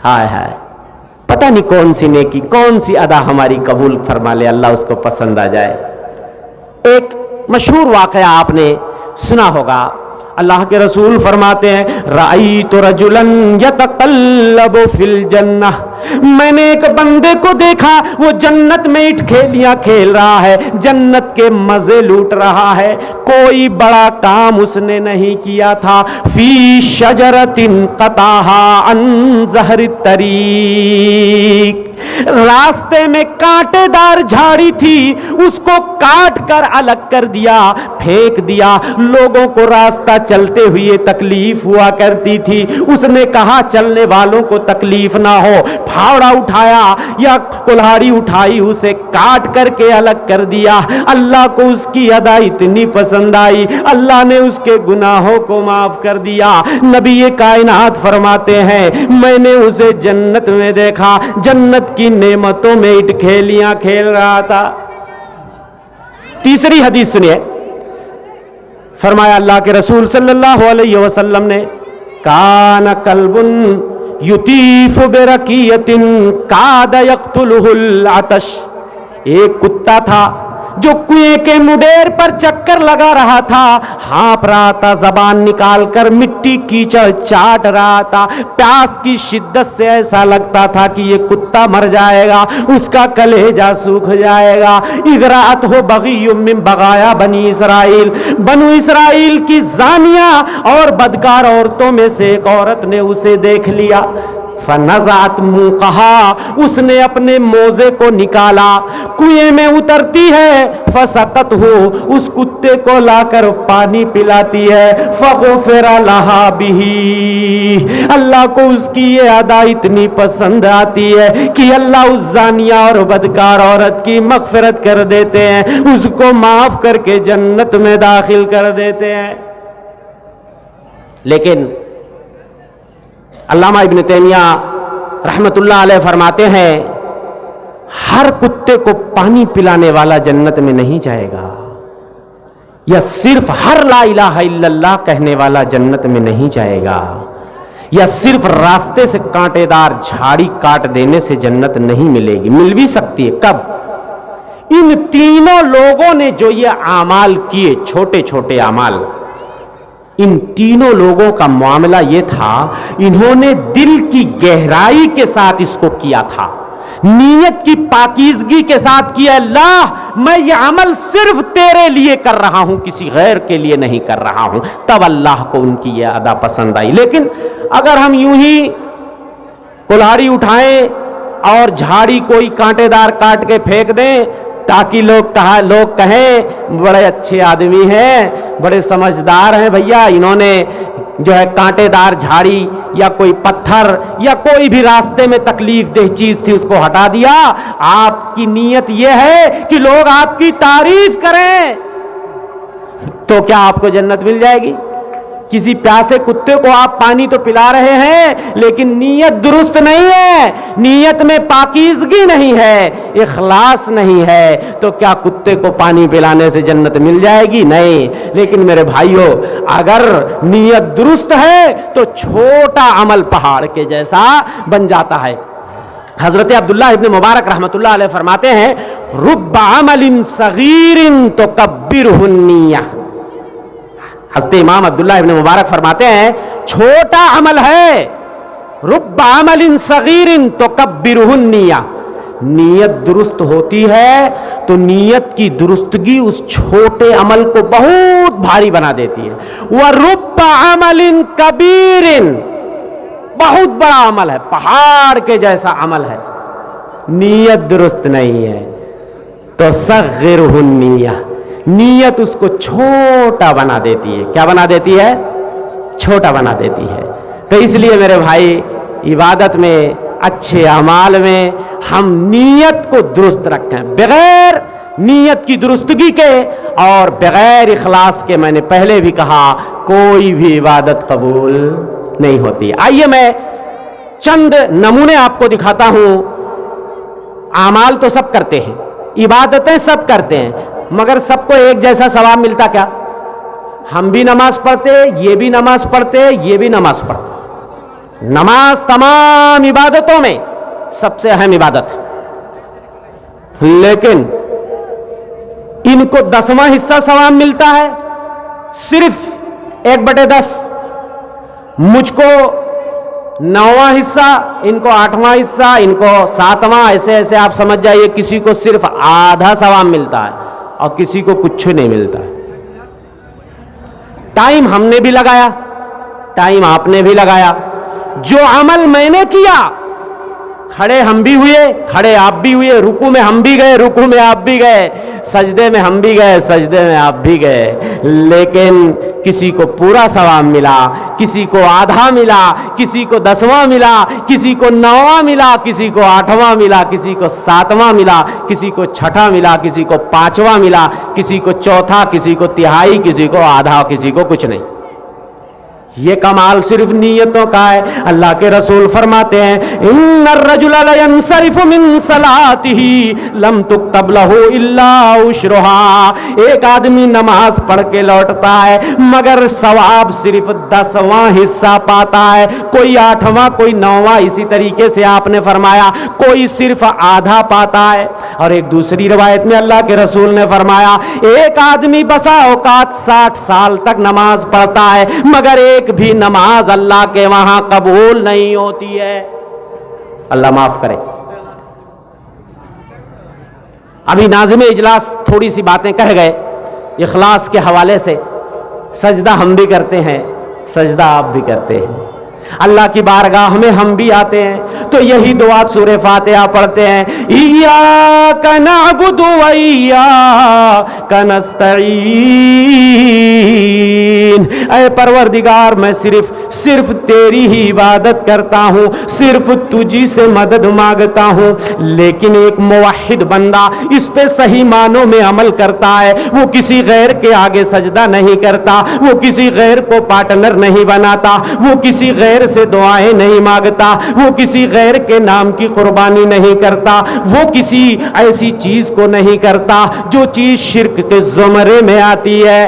ہائے ہائے پتہ نہیں کون سی نیکی کون سی ادا ہماری قبول فرما لے، اللہ اس کو پسند آ جائے۔ ایک مشہور واقعہ آپ نے سنا ہوگا، اللہ کے رسول فرماتے ہیں رأیت رجلا یتقلب فی الجنہ، میں نے ایک بندے کو دیکھا وہ جنت میں اٹھ کھیلیاں کھیل رہا ہے، جنت کے مزے لوٹ رہا ہے، کوئی بڑا کام اس نے نہیں کیا تھا، فی شجرۃ قطعها عن ظہر الطریق، راستے میں کانٹے دار جھاڑی تھی، اس کو کاٹ کر الگ کر دیا، پھینک دیا۔ لوگوں کو راستہ چلتے ہوئے تکلیف ہوا کرتی تھی، اس نے کہا چلنے والوں کو تکلیف نہ ہو، پھاوڑا اٹھایا یا کلہاڑی اٹھائی، اسے کاٹ کر کے الگ کر دیا۔ اللہ کو اس کی ادا اتنی پسند آئی، اللہ نے اس کے گناہوں کو معاف کر دیا۔ نبی کائنات فرماتے ہیں میں نے اسے جنت میں دیکھا، جنت کی نعمتوں میں اٹھ کھیلیاں کھیل رہا تھا۔ تیسری حدیث سنیے، فرمایا اللہ کے رسول صلی اللہ علیہ وسلم نے کان کلب یطیف برکیۃ کاد یقتلہ العطش، ایک کتا تھا جو کنویں کے مڈیر پر چکر لگا رہا تھا، ہانپ رہا تھا، زبان نکال کر مٹی کیچڑ چاٹ رہا تھا، پیاس کی شدت سے ایسا لگتا تھا کہ یہ کتا مر جائے گا، اس کا کلیجہ سوکھ جائے گا۔ اغراءت ہو بغی من بغایا بنی اسرائیل، بنو اسرائیل کی زانیہ اور بدکار عورتوں میں سے ایک عورت نے اسے دیکھ لیا، فنزعت موقہا، اس نے اپنے موزے کو نکالا، کنویں میں اترتی ہے، فسقت ہو، اس کتے کو لا کر پانی پلاتی ہے، فغفر لہا بہی، اللہ کو اس کی یہ ادا اتنی پسند آتی ہے کہ اللہ اس زانیہ اور بدکار عورت کی مغفرت کر دیتے ہیں، اس کو معاف کر کے جنت میں داخل کر دیتے ہیں۔ لیکن علامہ ابن تیمیہ رحمت اللہ علیہ فرماتے ہیں ہر کتے کو پانی پلانے والا جنت میں نہیں جائے گا، یا صرف ہر لا الہ الا اللہ کہنے والا جنت میں نہیں جائے گا، یا صرف راستے سے کانٹے دار جھاڑی کاٹ دینے سے جنت نہیں ملے گی، مل بھی سکتی ہے۔ کب؟ ان تینوں لوگوں نے جو یہ اعمال کیے، چھوٹے چھوٹے اعمال، ان تینوں لوگوں کا معاملہ یہ تھا انہوں نے دل کی گہرائی کے ساتھ اس کو کیا تھا، نیت کی پاکیزگی کے ساتھ کیا، اللہ میں یہ عمل صرف تیرے لیے کر رہا ہوں، کسی غیر کے لیے نہیں کر رہا ہوں، تب اللہ کو ان کی یہ ادا پسند آئی۔ لیکن اگر ہم یوں ہی کلہاڑی اٹھائیں اور جھاڑی کوئی کانٹے دار کاٹ کے پھینک دیں تاکہ لوگ کہیں بڑے اچھے آدمی ہیں، بڑے سمجھدار ہیں، بھیا انہوں نے جو ہے کانٹے دار جھاڑی یا کوئی پتھر یا کوئی بھی راستے میں تکلیف دہ چیز تھی اس کو ہٹا دیا، آپ کی نیت یہ ہے کہ لوگ آپ کی تعریف کریں، تو کیا آپ کو جنت مل جائے گی؟ کسی پیاسے کتے کو آپ پانی تو پلا رہے ہیں لیکن نیت درست نہیں ہے، نیت میں پاکیزگی نہیں ہے، اخلاص نہیں ہے، تو کیا کتے کو پانی پلانے سے جنت مل جائے گی؟ نہیں۔ لیکن میرے بھائیوں اگر نیت درست ہے تو چھوٹا عمل پہاڑ کے جیسا بن جاتا ہے۔ حضرت عبداللہ ابن مبارک رحمت اللہ علیہ فرماتے ہیں رب عمل صغیر تکبرہ النیہ، حضرت امام عبداللہ ابن مبارک فرماتے ہیں چھوٹا عمل ہے، رب عمل صغیر تکبرہ النیہ، نیت درست ہوتی ہے تو نیت کی درستگی اس چھوٹے عمل کو بہت بھاری بنا دیتی ہے، ورب عمل کبیر، بہت بڑا عمل ہے، پہاڑ کے جیسا عمل ہے، نیت درست نہیں ہے تو صغرہ النیہ، نیت اس کو چھوٹا بنا دیتی ہے۔ کیا بنا دیتی ہے؟ چھوٹا بنا دیتی ہے۔ تو اس لیے میرے بھائی عبادت میں، اچھے اعمال میں ہم نیت کو درست رکھیں، بغیر نیت کی درستگی کے اور بغیر اخلاص کے، میں نے پہلے بھی کہا کوئی بھی عبادت قبول نہیں ہوتی۔ آئیے میں چند نمونے آپ کو دکھاتا ہوں۔ اعمال تو سب کرتے ہیں، عبادتیں سب کرتے ہیں، مگر سب کو ایک جیسا ثواب ملتا کیا؟ ہم بھی نماز پڑھتے، یہ بھی نماز پڑھتے، یہ بھی نماز پڑھتے، نماز تمام عبادتوں میں سب سے اہم عبادت ہے، لیکن ان کو 10واں حصہ ثواب ملتا ہے، صرف 1/10، مجھ کو 9واں حصہ، ان کو 8واں حصہ، ان کو 7واں، ایسے ایسے آپ سمجھ جائیے کسی کو صرف آدھا ثواب ملتا ہے اور کسی کو کچھ نہیں ملتا ہے۔ ٹائم ہم نے بھی لگایا، ٹائم آپ نے بھی لگایا، جو عمل میں نے کیا، کھڑے ہم بھی ہوئے، کھڑے آپ بھی ہوئے، رکوع میں ہم بھی گئے، رکوع میں آپ بھی گئے، سجدے میں ہم بھی گئے، سجدے میں آپ بھی گئے، لیکن کسی کو پورا ثواب ملا، کسی کو آدھا ملا، کسی کو 10واں ملا، کسی کو 9واں ملا، کسی کو 8واں ملا، کسی کو 7واں ملا، کسی کو 6واں ملا، کسی کو 5واں ملا، کسی کو 4تھا، کسی کو تہائی، کسی کو آدھا، کسی کو کچھ نہیں۔ یہ کمال صرف نیتوں کا ہے۔ اللہ کے رسول فرماتے ہیں ان الرجل لینصرف من صلاته لم تكتب له الا عشرها، ایک آدمی نماز پڑھ کے لوٹتا ہے مگر ثواب صرف 10واں حصہ پاتا ہے، کوئی 8واں، کوئی 9واں، اسی طریقے سے آپ نے فرمایا کوئی صرف آدھا پاتا ہے۔ اور ایک دوسری روایت میں اللہ کے رسول نے فرمایا ایک آدمی بسا اوقات 60 سال تک نماز پڑھتا ہے مگر ایک بھی نماز اللہ کے وہاں قبول نہیں ہوتی ہے۔ اللہ معاف کرے۔ ابھی ناظم اجلاس تھوڑی سی باتیں کہہ گئے اخلاص کے حوالے سے، سجدہ ہم بھی کرتے ہیں، سجدہ آپ بھی کرتے ہیں، اللہ کی بارگاہ میں ہم بھی آتے ہیں تو یہی دعا سورہ فاتحہ پڑھتے ہیں ایاک نعبد و ایاک نستعین، اے پروردگار میں صرف تیری ہی عبادت کرتا ہوں، صرف تجھی سے مدد مانگتا ہوں۔ لیکن ایک موحد بندہ اس پہ صحیح معنوں میں عمل کرتا ہے، وہ کسی غیر کے آگے سجدہ نہیں کرتا، وہ کسی غیر کو پارٹنر نہیں بناتا، وہ کسی غیر سے دعائیں نہیں مانگتا، وہ کسی غیر کے نام کی قربانی نہیں کرتا، وہ کسی ایسی چیز کو نہیں کرتا جو چیز شرک کے زمرے میں آتی ہے۔